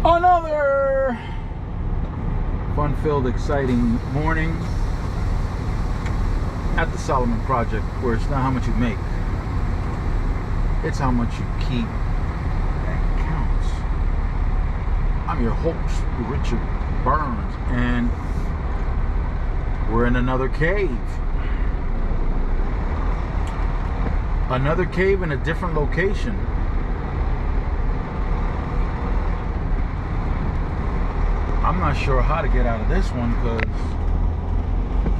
Another fun-filled, exciting morning at the Solomon Project, where it's not how much you make, it's how much you keep that counts. I'm your host, Richard Burns, and we're in another cave. Another cave in a different location. I'm not sure how to get out of this one because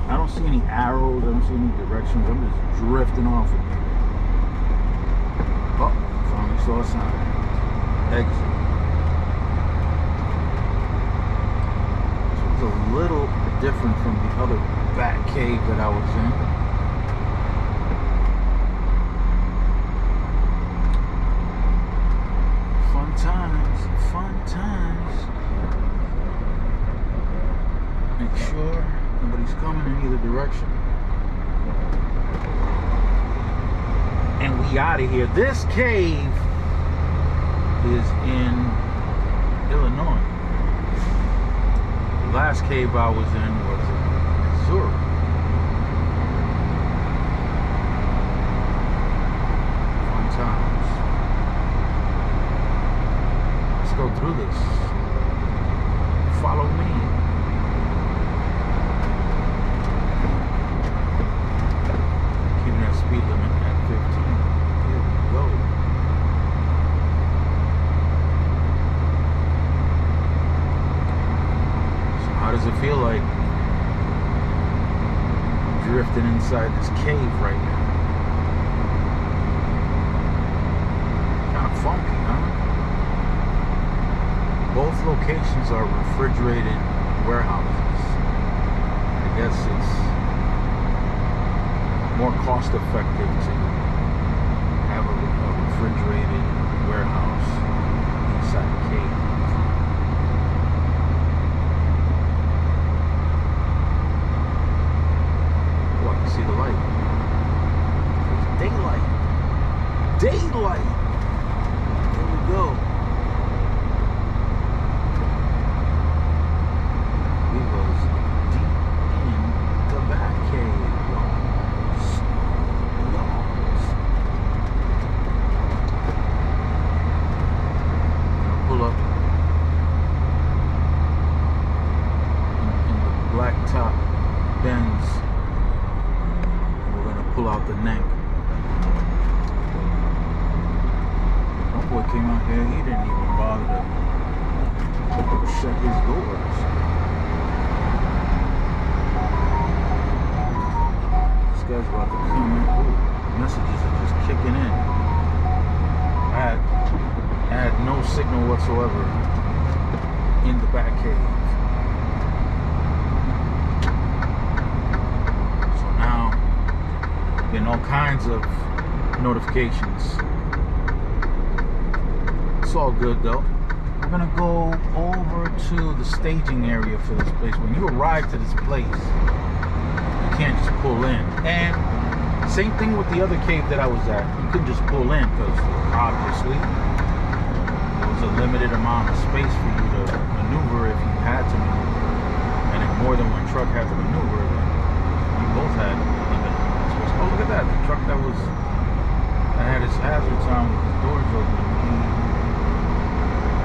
I don't see any arrows, I don't see any directions. I'm just drifting off of here. Oh, finally saw a sign. Exit. This was a little different from the other back cave that I was in. Fun times, fun times. Make sure nobody's coming in either direction. And we out of here. This cave is in Illinois. The last cave I was in was in Missouri. Fun times. Let's go through this. Follow me. Speed limit at 15. Here we go. So how does it feel like drifting inside this cave right now? Kind of funky, huh? Both locations are refrigerated warehouses. I guess it's more cost effective to have a refrigerated warehouse inside a cave. Oh, I can see the light. There's daylight. Daylight. There we go. We was deep in the back cave. Top bends, and we're gonna pull out the neck. One boy came out here, he didn't even bother to shut his doors. This guy's about to come in. Ooh, messages are just kicking in. I had no signal whatsoever in the back cave. Getting all kinds of notifications. It's all good though. We're gonna go over to the staging area for this place. When you arrive to this place, you can't just pull in. And same thing with the other cave that I was at. You couldn't just pull in because obviously there was a limited amount of space for you to maneuver if you had to maneuver. And if more than one truck had to maneuver, then you both had limited. Oh, look at that. The truck that had his hazards on with his doors open,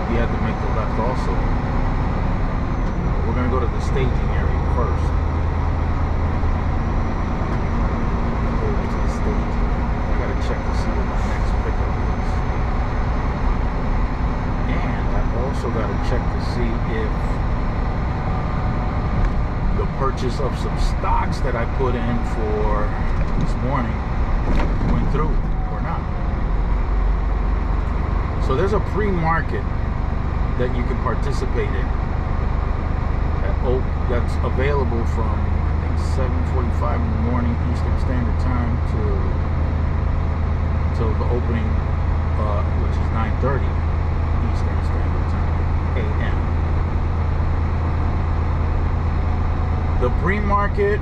he had to make the left also. We're going to go to the staging area first. Let's go to the staging. I got to check to see what my next pickup is. And I also got to check to see if the purchase of some stocks that I put in for this morning went through or not. So there's a pre-market that you can participate in that's available from I think 7:45 in the morning Eastern Standard Time till the opening, which is 9:30 Eastern Standard Time a.m. The pre-market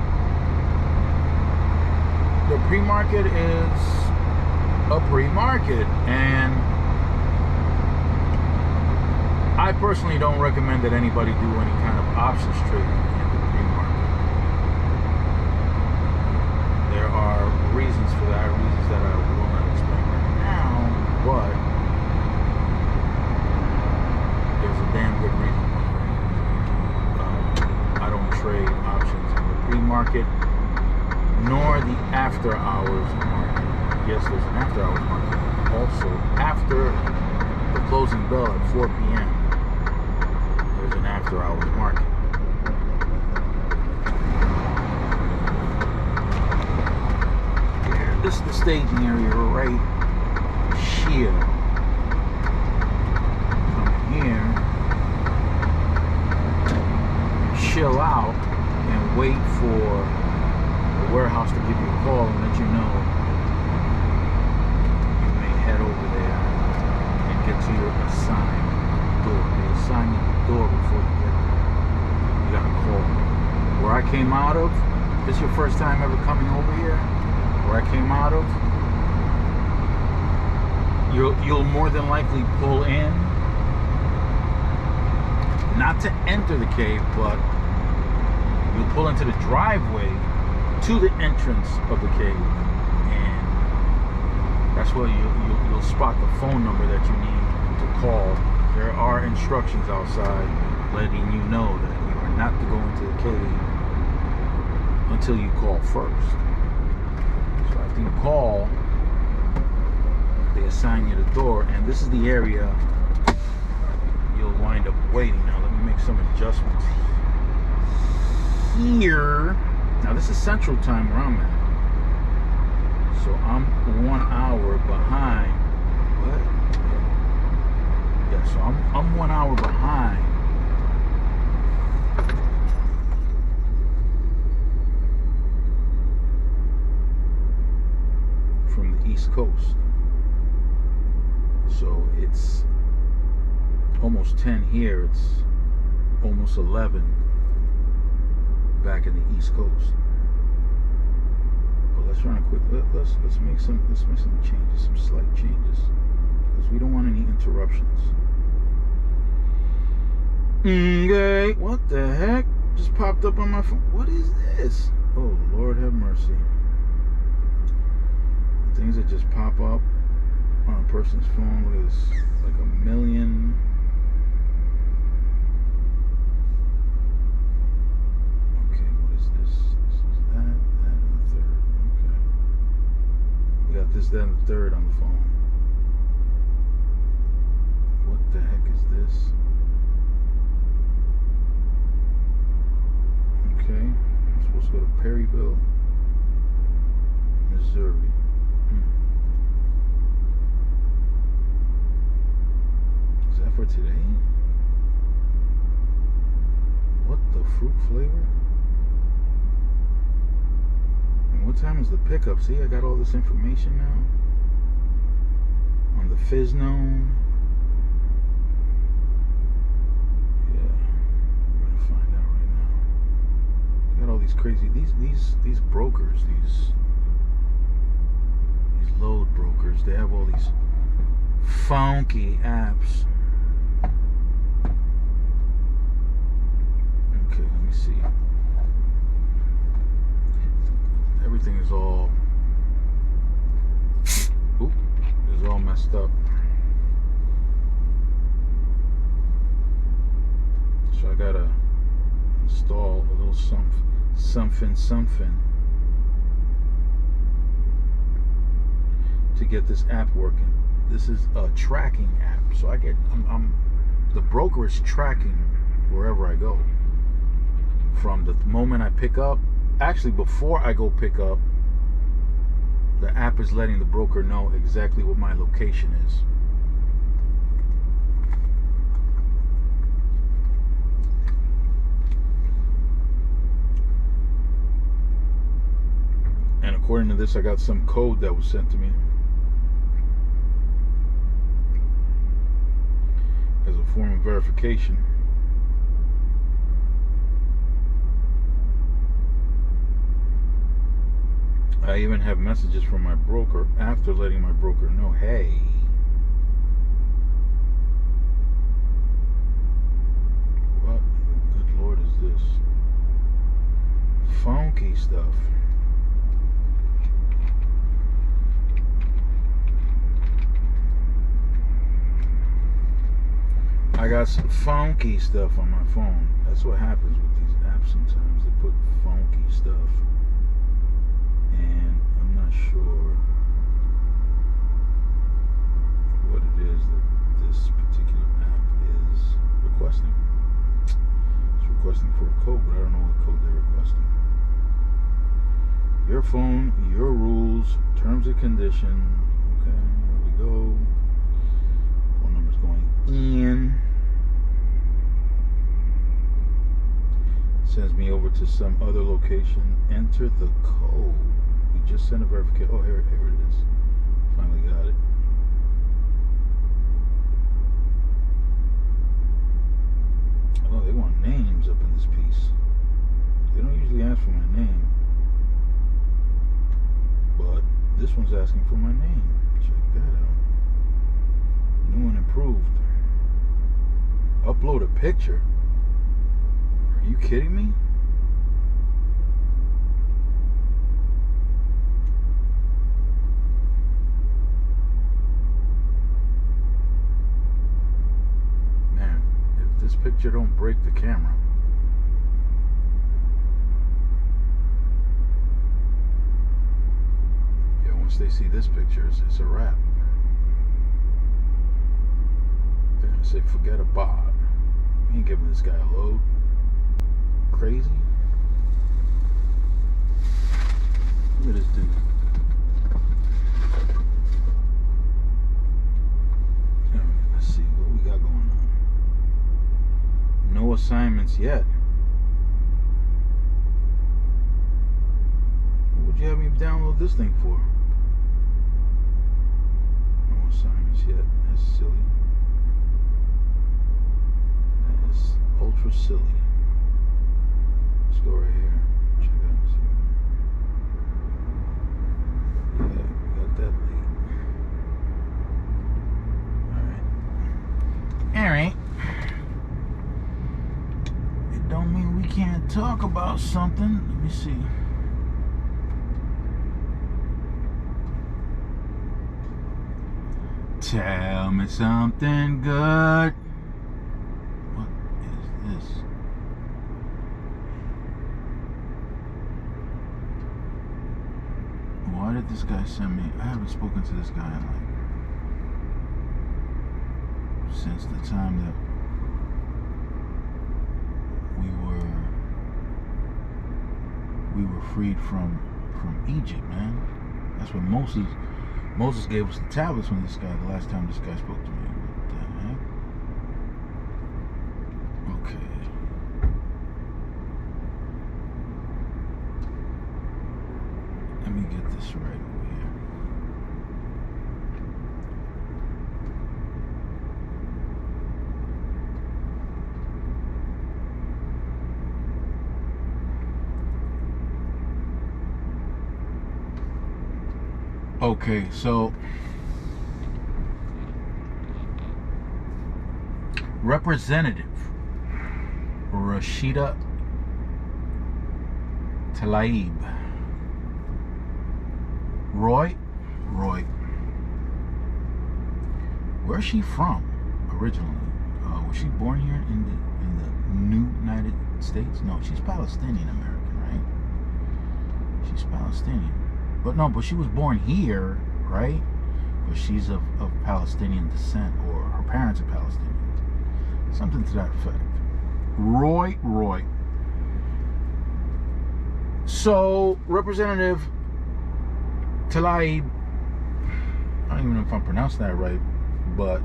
is a pre-market, and I I personally don't recommend that anybody do any kind of options trading in the pre-market. There are reasons for that, reasons that I will not explain right now, but there's a damn good reason why I don't trade options in the pre-market nor the after-hours market. Yes, there's an after-hours market also after the closing bell at 4 p.m. There's an after-hours market. Here, this is the staging area right here. Come here, chill out, and wait for the warehouse to give you a call and let you know you may head over there and get to your assigned door. They assign you the door before you get there. You got to call. Where I came out of, if this is your first time ever coming over here, where I came out of, you'll more than likely pull in, not to enter the cave, but you'll pull into the driveway to the entrance of the cave, and that's where you'll spot the phone number that you need to call. There are instructions outside letting you know that you are not to go into the cave until you call first. So after you call, they assign you the door, and this is the area you'll wind up waiting. Now let me make some adjustments here. Now this is Central Time where I'm at, so I'm 1 hour behind. What? Yeah, so I'm 1 hour behind from the East Coast. So it's almost 10 here. It's almost 11 back in the East Coast. But let's run a quick. Let's make some changes, some slight changes, because we don't want any interruptions. Okay, what the heck just popped up on my phone? What is this? Oh Lord, have mercy! Things that just pop up on a person's phone. Look at this, like a million. This, that, and the third on the phone. What the heck is this? Okay, I'm supposed to go to Perryville, Missouri. Is that for today? What the fruit flavor? What time is the pickup? See, I got all this information now on the Fiznone. Yeah, we're gonna find out right now. Got all these crazy these brokers, these load brokers. They have all these funky apps. Okay, let me see. Everything is all messed up. So I gotta install a little something to get this app working. This is a tracking app, so the broker is tracking wherever I go. From the moment I pick up, actually before I go pick up, the app is letting the broker know exactly what my location is. And according to this, I got some code that was sent to me as a form of verification. I even have messages from my broker after letting my broker know, hey, stuff. I got some funky stuff on my phone. That's what happens with these apps sometimes. They put funky stuff. And I'm not sure what it is that this particular app is requesting. It's requesting for a code, but I don't know what code they're requesting. Your phone, your rules, terms and conditions. Okay, here we go. Phone number's going in. Sends me over to some other location. Enter the code. We just sent a verification. Oh, here it is. Finally got it. Oh, they want names up in this piece. They don't usually ask for my name, but this one's asking for my name. Check that out. New and improved. Upload a picture. Are you kidding me? Man, if this picture don't break the camera. Yeah, once they see this picture, it's a wrap. They're gonna say, forget about it. We ain't giving this guy a load. Crazy. Look at this dude. Let's see what we got going on. No assignments yet. What would you have me download this thing for? No assignments yet. That's silly. That is ultra silly. Let's go right here. Check out. See. Yeah, we got that late. Alright. It don't mean we can't talk about something. Let me see. Tell me something good. What is this? Why did this guy send me? I haven't spoken to this guy in since the time that we were freed from Egypt, man. That's when Moses gave us the tablets when the last time this guy spoke to me. What the heck? Okay. Let me get this right over here. Okay, so Representative Rashida Tlaib. Roy, where's she from originally? Was she born here in the new United States? No, she's Palestinian American, right? She's Palestinian, but she was born here, right? But she's of Palestinian descent, or her parents are Palestinians, something to that effect. Roy. So Representative Tlaib, I don't even know if I'm pronouncing that right, but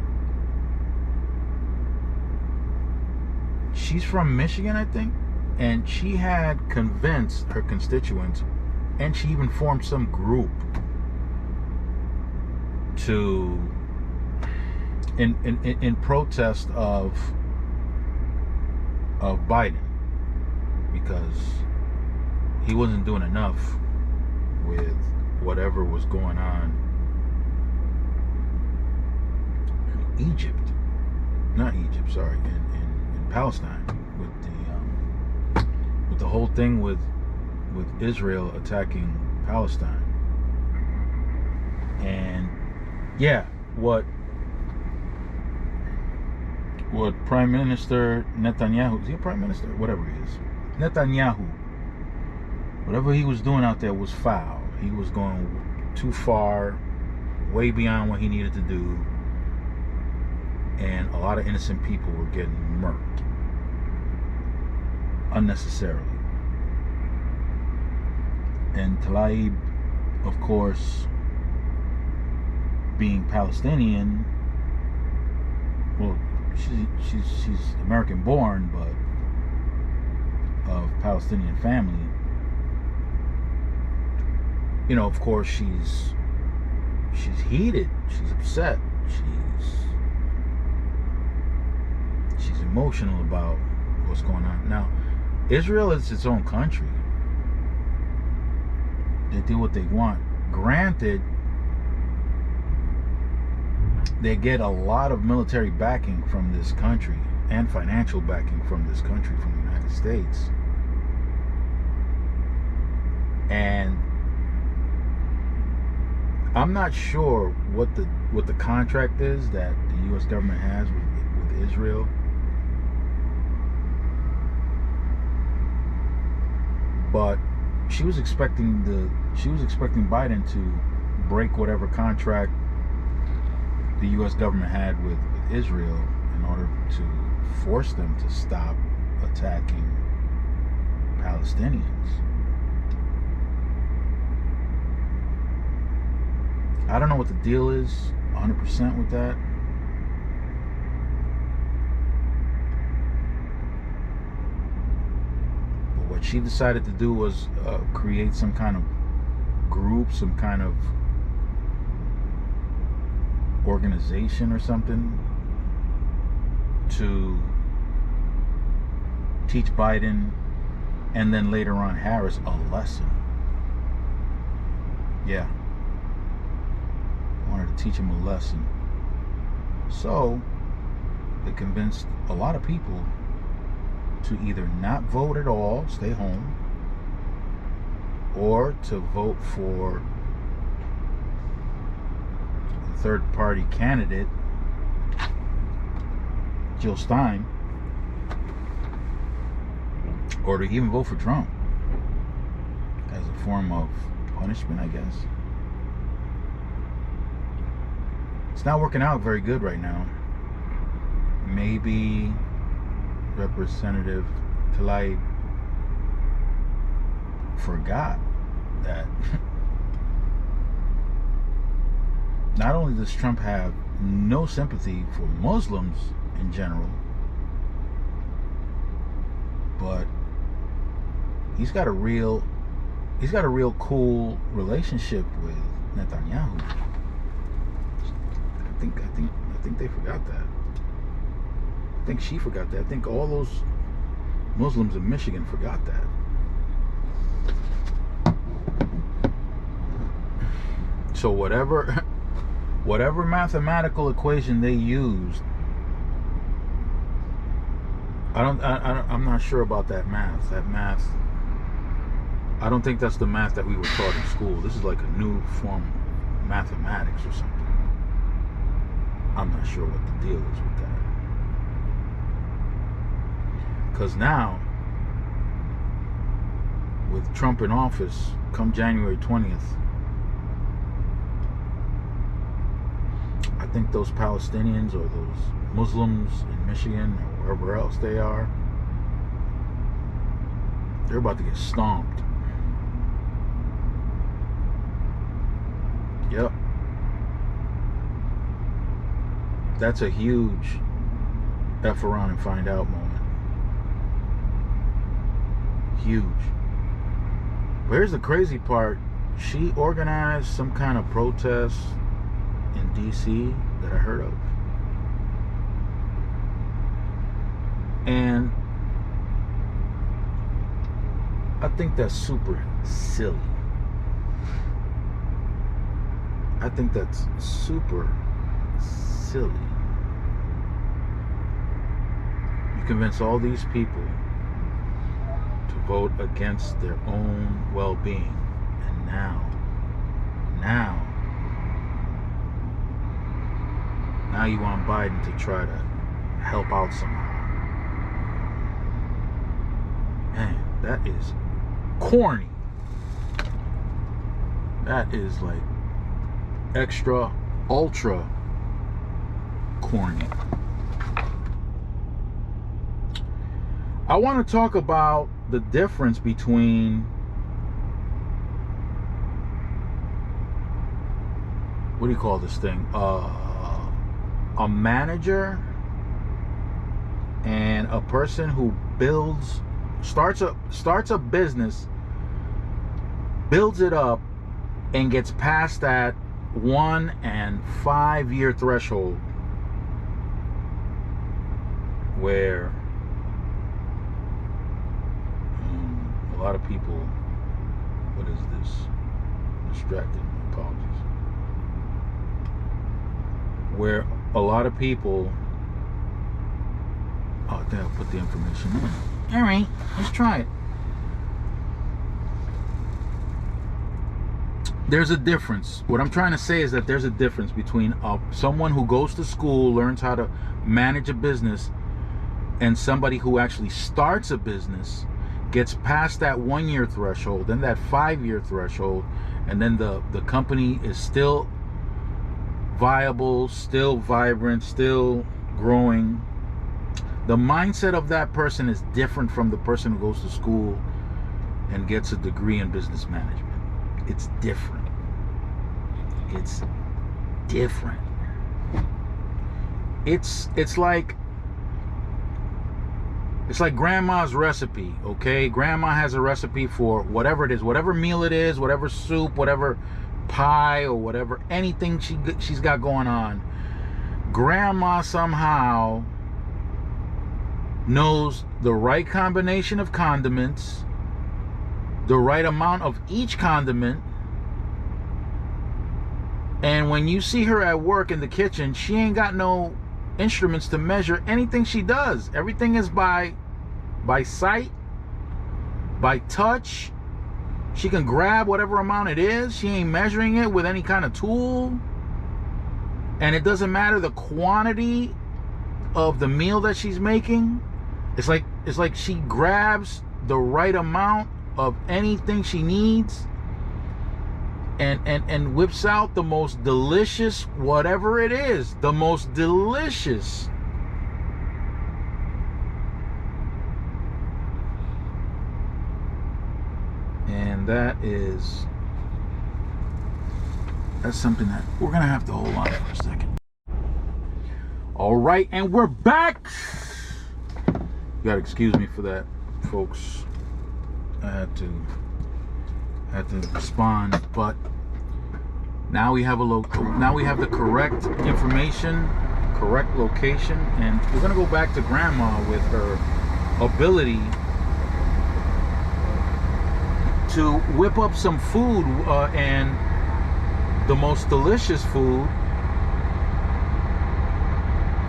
she's from Michigan, I think, and she had convinced her constituents, and she even formed some group in protest of Biden, because he wasn't doing enough with whatever was going on in Palestine, with the whole thing with with Israel attacking Palestine. And yeah, what Prime Minister Netanyahu, is he a Prime Minister? Whatever he is. Netanyahu, whatever he was doing out there was foul. He was going too far, way beyond what he needed to do. And a lot of innocent people were getting murked unnecessarily. And Tlaib, of course, being Palestinian, well, she's American born, but of Palestinian family. You know, of course, she's heated, she's upset, she's emotional about what's going on. Now, Israel is its own country. They do what they want. Granted, they get a lot of military backing from this country and financial backing from this country, from the United States. And I'm not sure what the contract is that the U.S. government has with Israel. But she was expecting Biden to break whatever contract the U.S. government had with Israel in order to force them to stop attacking Palestinians. I don't know what the deal is 100% with that. But what she decided to do was create some kind of group, some kind of organization or something to teach Biden and then later on Harris a lesson. Yeah. Wanted to teach him a lesson. So they convinced a lot of people to either not vote at all, stay home, or to vote for the third party candidate, Jill Stein, or to even vote for Trump as a form of punishment, I guess. It's not working out very good right now. Maybe Representative Tlaib forgot that not only does Trump have no sympathy for Muslims in general, but he's got a real cool relationship with Netanyahu. I think they forgot that. I think she forgot that. I think all those Muslims in Michigan forgot that. So whatever mathematical equation they used, I'm not sure about that math. I don't think that's the math that we were taught in school. This is like a new form of mathematics or something. I'm not sure what the deal is with that. Because now, with Trump in office, come January 20th, I think those Palestinians or those Muslims in Michigan or wherever else they are, they're about to get stomped. Yep. That's a huge F around and find out moment. Huge. But here's the crazy part. She organized some kind of protest in DC that I heard of. And I think that's super silly. I think that's super silly. You convince all these people to vote against their own well-being. And now you want Biden to try to help out somehow. Man, that is corny. That is like extra, ultra corny. I want to talk about the difference between what do you call this thing? A manager and a person who starts a business, builds it up, and gets past that 1 and 5 year threshold where a lot of people, what is this? Distracted, apologies. Where a lot of people, oh, I think I'll put the information in. All right, let's try it. There's a difference. What I'm trying to say is that there's a difference between someone who goes to school, learns how to manage a business, and somebody who actually starts a business, gets past that 1 year threshold, then that 5 year threshold, and then the company is still viable, still vibrant, still growing. The mindset of that person is different from the person who goes to school and gets a degree in business management. It's different. It's different. It's like grandma's recipe, okay? Grandma has a recipe for whatever it is, whatever meal it is, whatever soup, whatever pie, or whatever, anything she's got going on. Grandma somehow knows the right combination of condiments, the right amount of each condiment. And when you see her at work in the kitchen, she ain't got no instruments to measure anything she does. Everything is by sight, by touch. She can grab whatever amount it is. She ain't measuring it with any kind of tool. And it doesn't matter the quantity of the meal that she's making. It's like she grabs the right amount of anything she needs and whips out the most delicious whatever it is. The most delicious. And that's something that we're gonna have to hold on for a second. All right, and we're back. You gotta excuse me for that, folks. I had to respond, but now we have the correct information, correct location, and we're gonna go back to Grandma with her ability to whip up some food and the most delicious food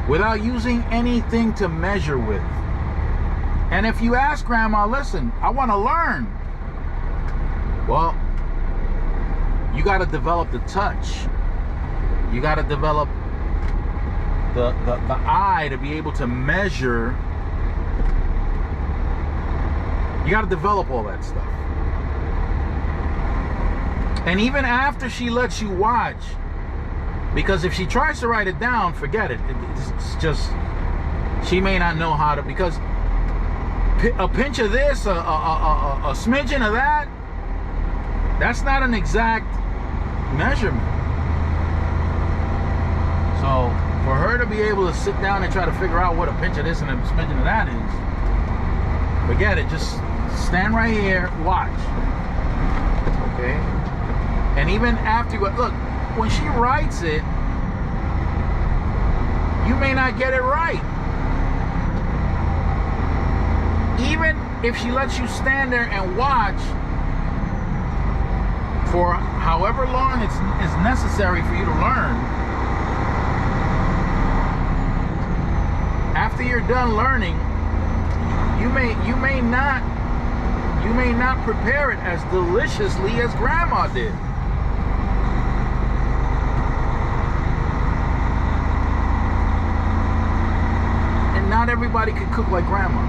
without using anything to measure with. And if you ask Grandma, listen, I want to learn. Well, you got to develop the touch. You got to develop the eye to be able to measure. You got to develop all that stuff. And even after she lets you watch, because if she tries to write it down, forget it. It's just, she may not know how to, because a pinch of this, a smidgen of that, that's not an exact measurement. So for her to be able to sit down and try to figure out what a pinch of this and a smidgen of that is, forget it. Just stand right here, watch. Okay? And even after, look, when she writes it, you may not get it right. Even if she lets you stand there and watch for however long it's necessary for you to learn, after you're done learning, you may not You may not prepare it as deliciously as grandma did. And not everybody can cook like grandma.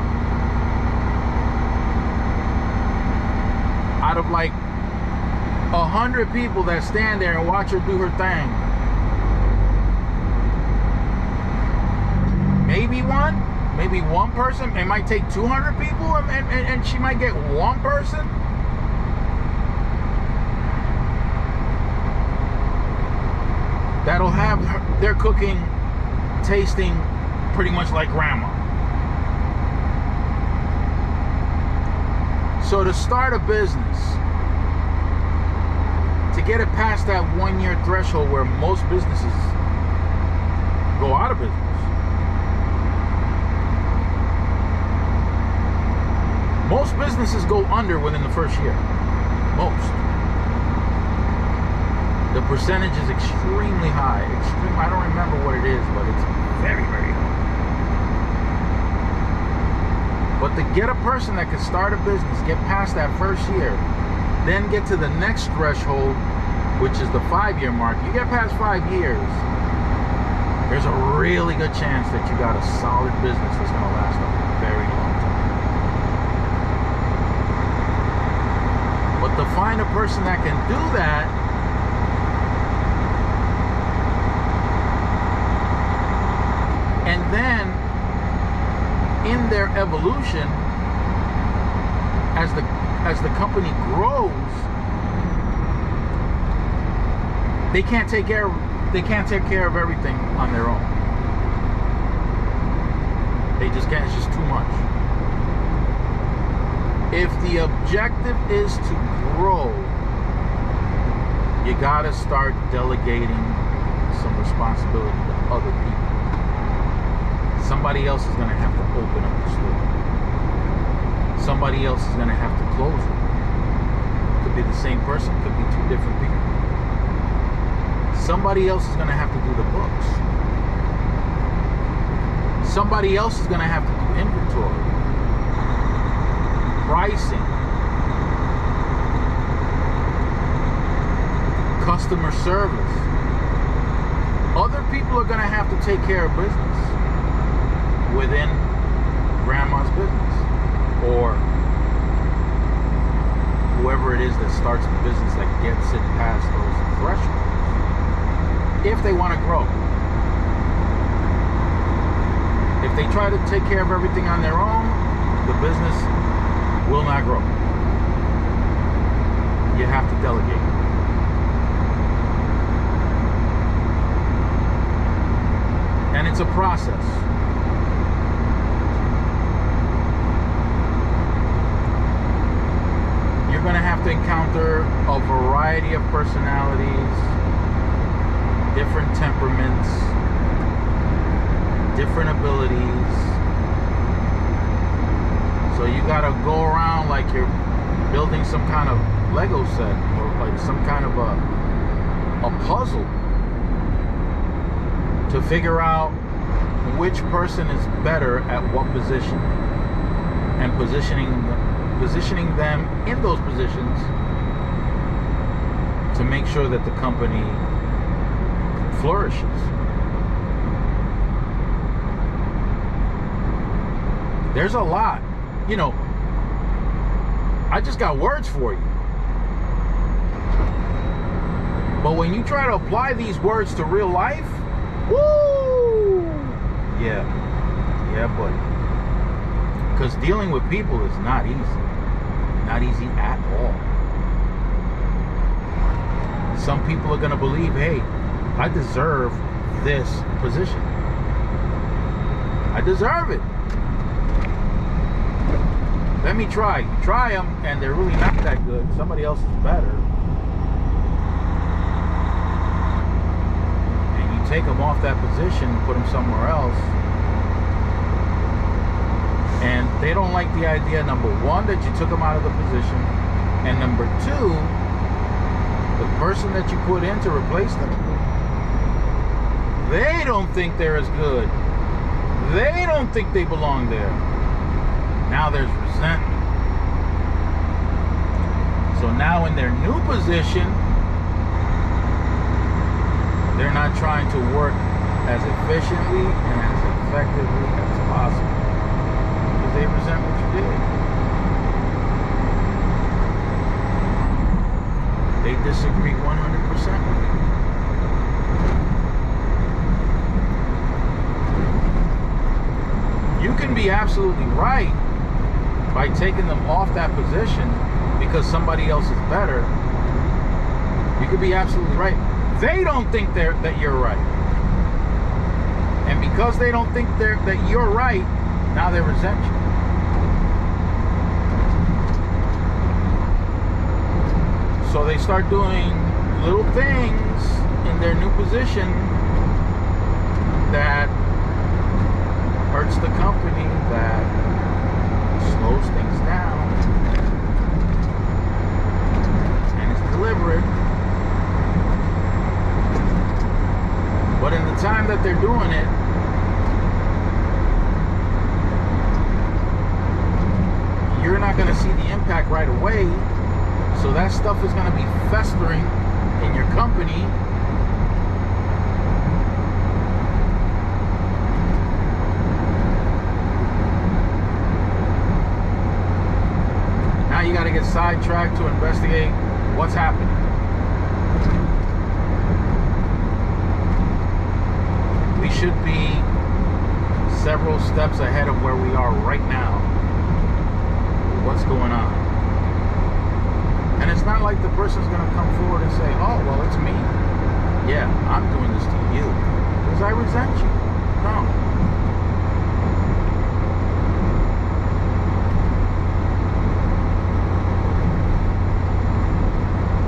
Out of like 100 people that stand there and watch her do her thing, maybe one person. It might take 200 people, and she might get one person. That'll have their cooking tasting pretty much like grandma. So to start a business, to get it past that 1 year threshold where most businesses go out of business, most businesses go under within the first year. Most. The percentage is extremely high. I don't remember what it is, but it's very, very high. But to get a person that can start a business, get past that first year, then get to the next threshold, which is the 5-year mark. You get past 5 years, there's a really good chance that you got a solid business that's going to last a very long time. But to find a person that can do that, and then in their evolution, as the company grows, they can't take care of everything on their own. They just can't. It's just too much. If the objective is to grow, you gotta start delegating some responsibility to other people. Somebody else is gonna have to open up the store. Somebody else is gonna have to close it. Could be the same person, could be two different people. Somebody else is gonna have to do the books. Somebody else is gonna have to do inventory, pricing, customer service. Other people are gonna have to take care of business within grandma's business, or whoever it is that starts the business that gets it past those thresholds, if they want to grow. If they try to take care of everything on their own, the business will not grow. You have to delegate. And it's a process. You're going to have to encounter a variety of personalities, different temperaments, different abilities. So you got to go around like you're building some kind of Lego set, or like some kind of a puzzle, to figure out which person is better at what position, and positioning them in those positions to make sure that the company flourishes. There's a lot, I just got words for you. But when you try to apply these words to real life, woo! Yeah, buddy. Because dealing with people is not easy. Not easy at all. Some people are going to believe, hey, I deserve this position. I deserve it. Let me try. You try them, and they're really not that good. Somebody else is better. And you take them off that position, put them somewhere else. And they don't like the idea, number one, that you took them out of the position. And number two, the person that you put in to replace them, they don't think they're as good. They don't think they belong there. Now there's resentment. So now in their new position, they're not trying to work as efficiently and as effectively as possible because they resent what you did. They disagree 100% with you. You can be absolutely right by taking them off that position because somebody else is better. You could be absolutely right. They don't think that you're right. And because they don't think that you're right, now they resent you. So they start doing little things in their new position that hurts the company, that slows things down, and it's deliberate. But in the time that they're doing it, you're not going to see the impact right away. So that stuff is going to be festering in your company. Now you got to get sidetracked to investigate what's happening. We should be several steps ahead of where we are right now. What's going on? And it's not like the person's going to come forward and say, oh, well, it's me. Yeah, I'm doing this to you because I resent you. No.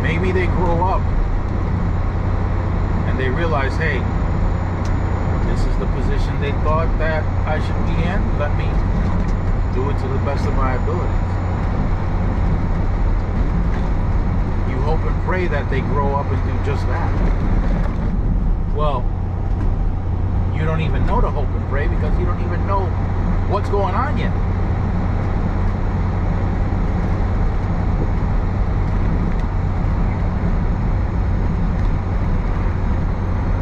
Maybe they grow up and they realize, hey, this is the position they thought that I should be in. Let me do it to the best of my abilities. You hope and pray that they grow up and do just that. Well, you don't even know to hope and pray because you don't even know what's going on yet.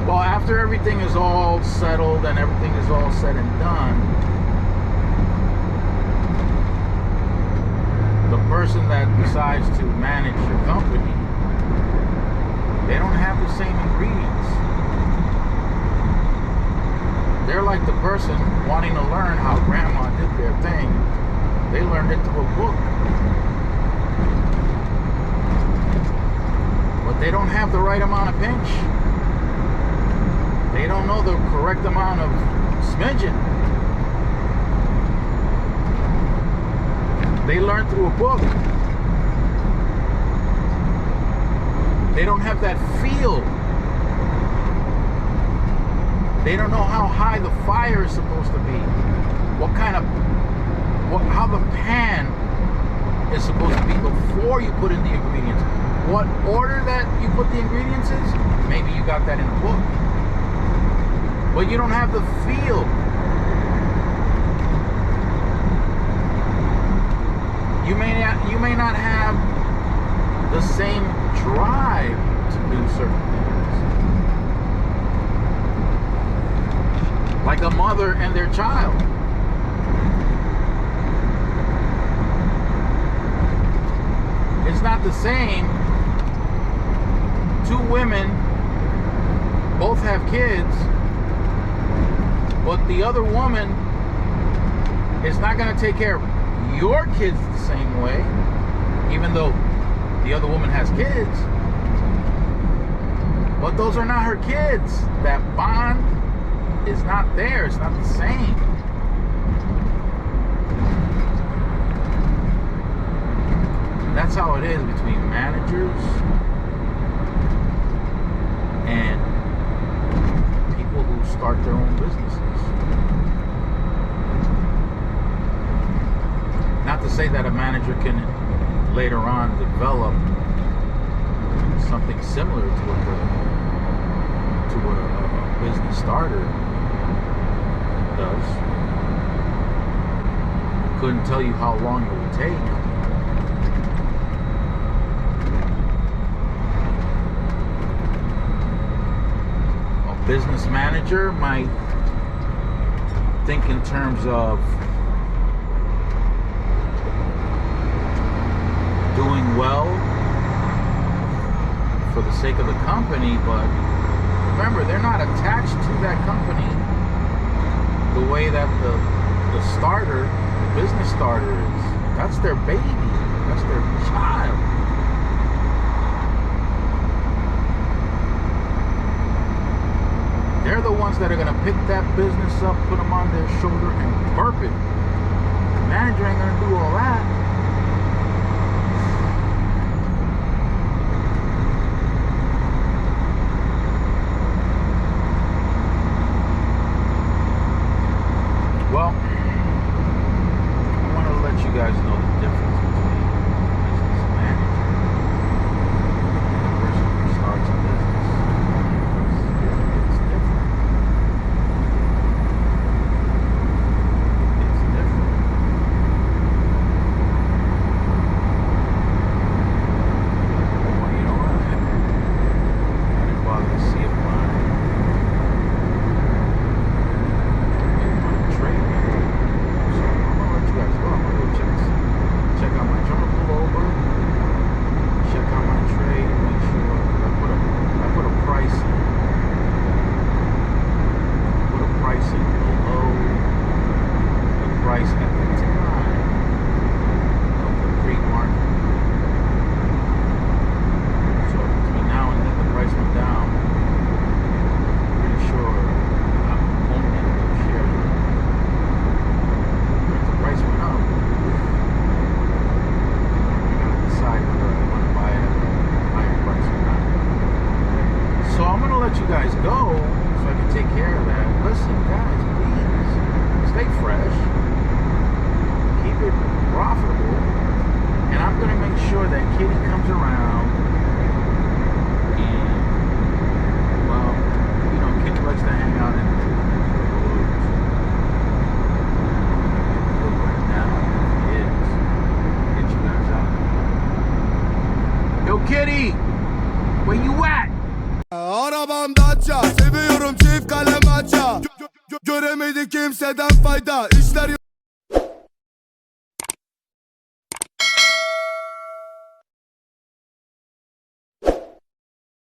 Well, after everything is all settled and everything is all said and done, the person that decides to manage your company, they don't have the same ingredients. They're like the person wanting to learn how grandma did their thing. They learned it through a book. But they don't have the right amount of pinch. They don't know the correct amount of smidgen. They learn through a book. They don't have that feel. They don't know how high the fire is supposed to be. How the pan is supposed to be before you put in the ingredients. What order that you put the ingredients in, maybe you got that in a book. But you don't have the feel. You may not have the same drive to do certain things. Like a mother and their child. It's not the same. Two women both have kids, but the other woman is not going to take care of your kids the same way, even though the other woman has kids. But those are not her kids. That bond is not there. It's not the same. That's how it is between managers and people who start their own businesses. Not to say that a manager can later on develop something similar to what a business starter does. Couldn't tell you how long it would take. business manager might think in terms of doing well for the sake of the company, but remember, they're not attached to that company the way that the starter, the business starter is. That's their baby. That's their child. They're the ones that are going to pick that business up, put them on their shoulder, and burp it. The manager ain't going to do all that. Well, I want to let you guys know the difference between a business manager and a person who starts a business. It's different. It's different. Well, you know what? I didn't bother to see if my trade went through. So I'm gonna let you guys go. I'm gonna go check out my trying to pull over, check out my trade, make sure I put a price in. Put a price in below the price at the time of the pre-market. So between now and then the price went down. Pretty sure I'm owning those shares. If the price went up, I gotta decide whether I want to buy it at a higher price or not. So I'm gonna let you guys go so I can take care of that. Listen, guys, please stay fresh, keep it profitable, and I'm gonna make sure that Kitty comes around. And well, you know, Kitty likes to hang out in the woods. Look right now, it is. Get you guys out. Yo, Kitty, where you at? Arabam Dacia, seviyorum çift kalem açça. Göremedi kimseden fayda, işler